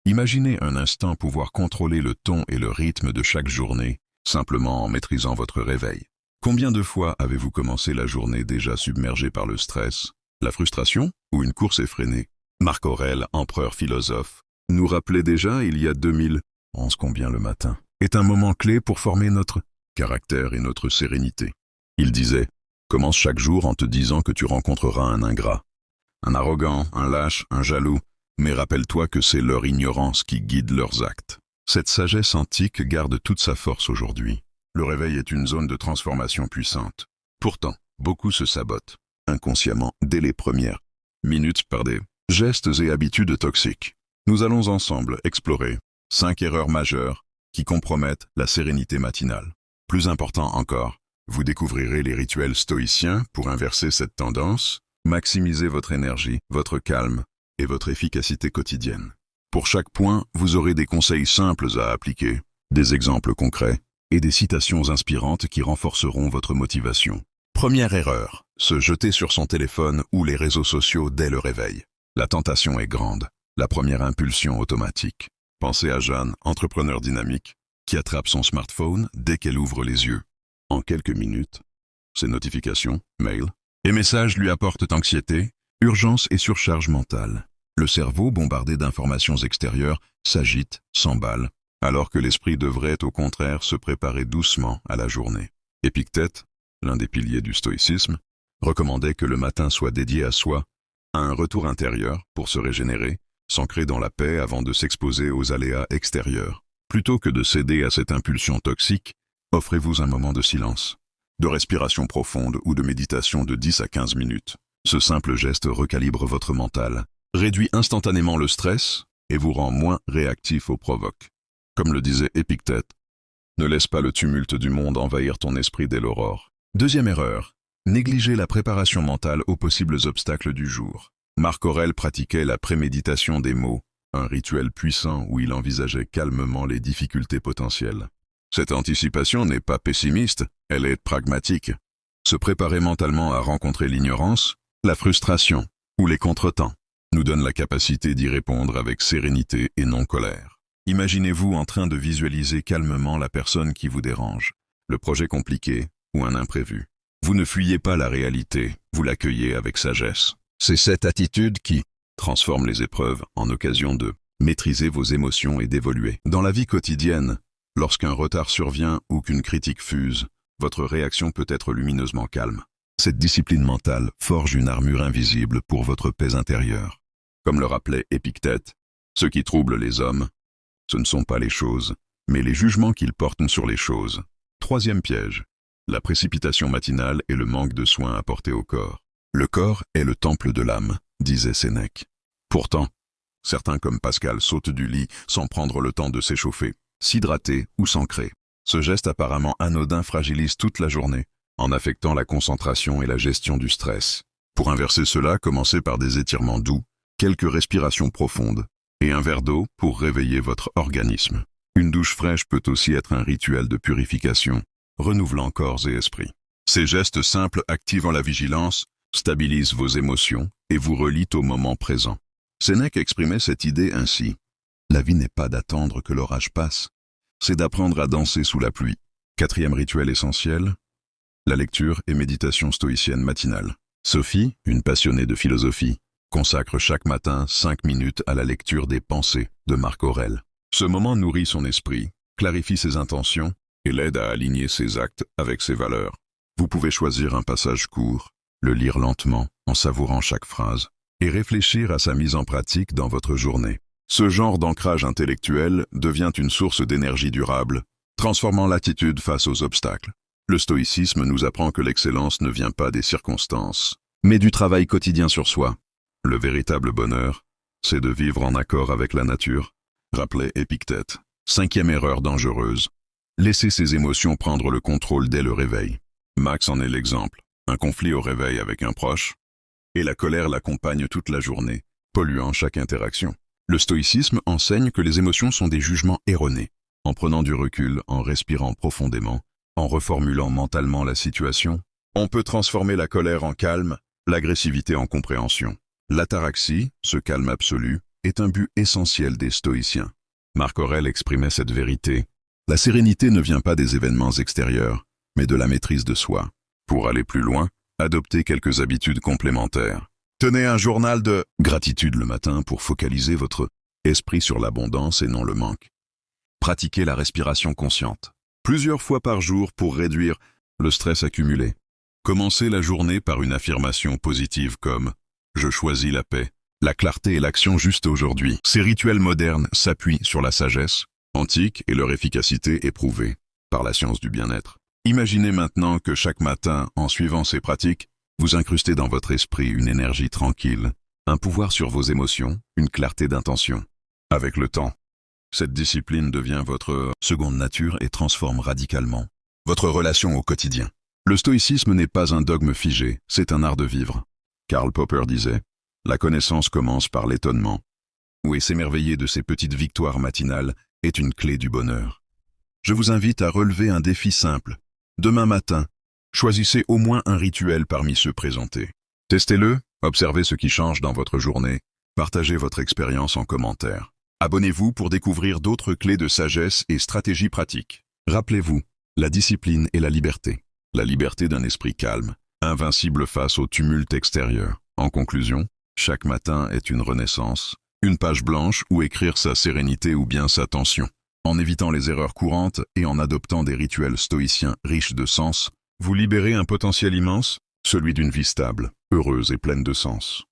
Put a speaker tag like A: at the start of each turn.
A: Imaginez un instant pouvoir contrôler le ton et le rythme de chaque journée, simplement en maîtrisant votre réveil. Combien de fois avez-vous commencé la journée déjà submergé par le stress, la frustration ou une course effrénée? Marc Aurèle, empereur philosophe, nous rappelait déjà il y a 2011 combien le matin est un moment clé pour former notre caractère et notre sérénité. Il disait: commence chaque jour en te disant que tu rencontreras un ingrat, un arrogant, un lâche, un jaloux, mais rappelle-toi que c'est leur ignorance qui guide leurs actes. Cette sagesse antique garde toute sa force aujourd'hui. Le réveil est une zone de transformation puissante. Pourtant, beaucoup se sabotent, inconsciemment, dès les premières minutes par des gestes et habitudes toxiques. Nous allons ensemble explorer 5 erreurs majeures qui compromettent la sérénité matinale. Plus important encore, vous découvrirez les rituels stoïciens pour inverser cette tendance, maximiser votre énergie, votre calme et votre efficacité quotidienne. Pour chaque point, vous aurez des conseils simples à appliquer, des exemples concrets et des citations inspirantes qui renforceront votre motivation. Première erreur, se jeter sur son téléphone ou les réseaux sociaux dès le réveil. La tentation est grande, la première impulsion automatique. Pensez à Jeanne, entrepreneur dynamique, qui attrape son smartphone dès qu'elle ouvre les yeux. En quelques minutes, ses notifications, mails et messages lui apportent anxiété, urgence et surcharge mentale. Le cerveau, bombardé d'informations extérieures, s'agite, s'emballe, alors que l'esprit devrait au contraire se préparer doucement à la journée. Épictète, l'un des piliers du stoïcisme, recommandait que le matin soit dédié à soi, à un retour intérieur pour se régénérer, s'ancrer dans la paix avant de s'exposer aux aléas extérieurs. Plutôt que de céder à cette impulsion toxique, offrez-vous un moment de silence, de respiration profonde ou de méditation de 10 à 15 minutes. Ce simple geste recalibre votre mental, réduit instantanément le stress et vous rend moins réactif aux provoques. Comme le disait Épictète, ne laisse pas le tumulte du monde envahir ton esprit dès l'aurore. Deuxième erreur, négliger la préparation mentale aux possibles obstacles du jour. Marc Aurèle pratiquait la préméditation des mots, un rituel puissant où il envisageait calmement les difficultés potentielles. Cette anticipation n'est pas pessimiste, elle est pragmatique. Se préparer mentalement à rencontrer l'ignorance, la frustration ou les contretemps nous donne la capacité d'y répondre avec sérénité et non colère. Imaginez-vous en train de visualiser calmement la personne qui vous dérange, le projet compliqué ou un imprévu. Vous ne fuyez pas la réalité, vous l'accueillez avec sagesse. C'est cette attitude qui transforme les épreuves en occasion de maîtriser vos émotions et d'évoluer. Dans la vie quotidienne, lorsqu'un retard survient ou qu'une critique fuse, votre réaction peut être lumineusement calme. Cette discipline mentale forge une armure invisible pour votre paix intérieure. Comme le rappelait Épictète, ce qui trouble les hommes, ce ne sont pas les choses, mais les jugements qu'ils portent sur les choses. Troisième piège, la précipitation matinale et le manque de soins apportés au corps. Le corps est le temple de l'âme, disait Sénèque. Pourtant, certains comme Pascal sautent du lit sans prendre le temps de s'échauffer, s'hydrater ou s'ancrer. Ce geste apparemment anodin fragilise toute la journée, en affectant la concentration et la gestion du stress. Pour inverser cela, commencez par des étirements doux, quelques respirations profondes, et un verre d'eau pour réveiller votre organisme. Une douche fraîche peut aussi être un rituel de purification, renouvelant corps et esprit. Ces gestes simples activant la vigilance, stabilisent vos émotions et vous relient au moment présent. Sénèque exprimait cette idée ainsi. La vie n'est pas d'attendre que l'orage passe, c'est d'apprendre à danser sous la pluie. Quatrième rituel essentiel, la lecture et méditation stoïcienne matinale. Sophie, une passionnée de philosophie, consacre chaque matin 5 minutes à la lecture des Pensées de Marc Aurèle. Ce moment nourrit son esprit, clarifie ses intentions et l'aide à aligner ses actes avec ses valeurs. Vous pouvez choisir un passage court, le lire lentement, en savourant chaque phrase, et réfléchir à sa mise en pratique dans votre journée. Ce genre d'ancrage intellectuel devient une source d'énergie durable, transformant l'attitude face aux obstacles. Le stoïcisme nous apprend que l'excellence ne vient pas des circonstances, mais du travail quotidien sur soi. Le véritable bonheur, c'est de vivre en accord avec la nature, rappelait Épictète. Cinquième erreur dangereuse, laisser ses émotions prendre le contrôle dès le réveil. Max en est l'exemple. Un conflit au réveil avec un proche, et la colère l'accompagne toute la journée, polluant chaque interaction. Le stoïcisme enseigne que les émotions sont des jugements erronés. En prenant du recul, en respirant profondément, en reformulant mentalement la situation, on peut transformer la colère en calme, l'agressivité en compréhension. L'ataraxie, ce calme absolu, est un but essentiel des stoïciens. Marc Aurèle exprimait cette vérité. La sérénité ne vient pas des événements extérieurs, mais de la maîtrise de soi. Pour aller plus loin, adoptez quelques habitudes complémentaires. Tenez un journal de gratitude le matin pour focaliser votre esprit sur l'abondance et non le manque. Pratiquez la respiration consciente. Plusieurs fois par jour pour réduire le stress accumulé. Commencez la journée par une affirmation positive comme « Je choisis la paix, la clarté et l'action juste aujourd'hui ». Ces rituels modernes s'appuient sur la sagesse antique et leur efficacité est prouvée par la science du bien-être. Imaginez maintenant que chaque matin, en suivant ces pratiques, vous incrustez dans votre esprit une énergie tranquille, un pouvoir sur vos émotions, une clarté d'intention. Avec le temps, cette discipline devient votre seconde nature et transforme radicalement votre relation au quotidien. Le stoïcisme n'est pas un dogme figé, c'est un art de vivre. Karl Popper disait « La connaissance commence par l'étonnement ». Oui, s'émerveiller de ces petites victoires matinales est une clé du bonheur. Je vous invite à relever un défi simple. Demain matin, choisissez au moins un rituel parmi ceux présentés. Testez-le, observez ce qui change dans votre journée, partagez votre expérience en commentaire. Abonnez-vous pour découvrir d'autres clés de sagesse et stratégies pratiques. Rappelez-vous, la discipline et la liberté. La liberté d'un esprit calme, invincible face au tumulte extérieur. En conclusion, chaque matin est une renaissance, une page blanche où écrire sa sérénité ou bien sa tension. En évitant les erreurs courantes et en adoptant des rituels stoïciens riches de sens, vous libérez un potentiel immense, celui d'une vie stable, heureuse et pleine de sens.